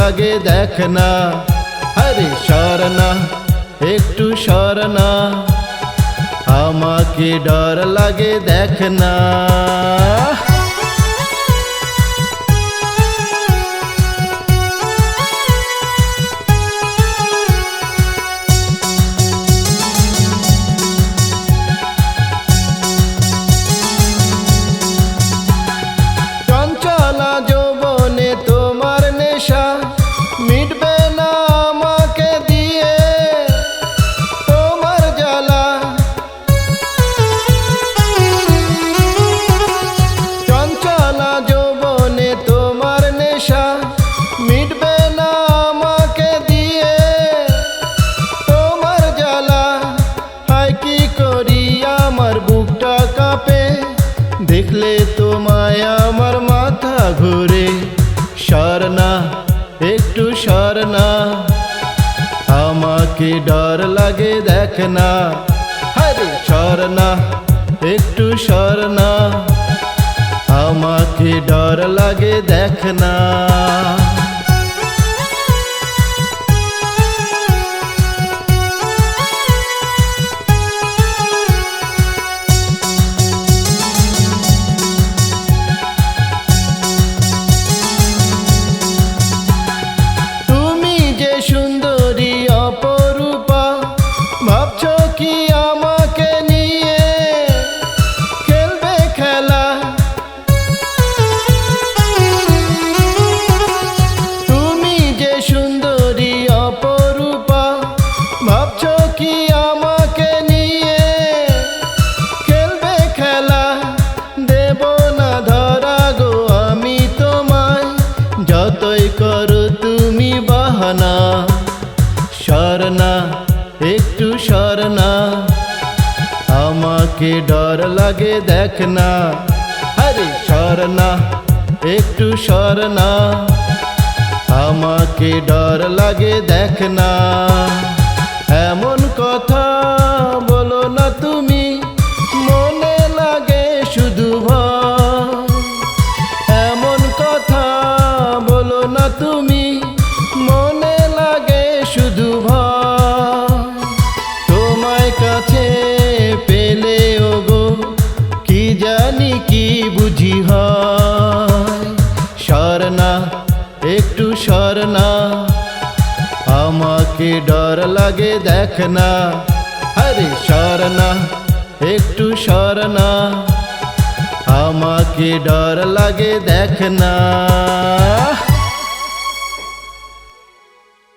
লাগে দেখ না, আরে সর না, একটু সর না, আমাকে ডর লাগে দেখ না। চঞ্চলা যৌবনে তোমার নেশা মিটবে না আমাকে দিয়ে তোমার জ্বালা। চঞ্চলা যৌবনে তোমার নেশা মিটবে না আমাকে দিয়ে তোমার জ্বালা। হায় কি করি আমার বুকটা কাঁপে, দেখলে তোমায় আমার মাথা ঘুরে। সর না, একটু সর না, আমাকে ডর লাগে দেখ না, আরে সর না, একটু সর না, আমাকে ডর লাগে দেখ না। সুন্দরী অপরূপা, ভাবছো কি আমাকে নিয়ে খেলবে খেলা? তুমি যে সুন্দরী অপরূপা, ভাবছো কি আমাকে নিয়ে খেলবে খেলা? দেব না ধরা গো আমি তোমায়, যতই করো তুমি বাহানা। সর না, একটু সর না, আমাকে ডর লাগে দেখ না, আরে সর না, একটু সর না, আমাকে ডর লাগে দেখ না। এমন কথা বলো না তুমি, মনে লাগে শুধু ভয়। এমন কথা বলো না তুমি, মনে লাগে শুধু ভয়। তোমায় কাছে পেলে ওগো কি জানি কি বুঝি হয়। সর না, একটু সর না, আমাকে ডর লাগে দেখ না, আরে সর না, একটু সর না, আমাকে ডর লাগে দেখ না।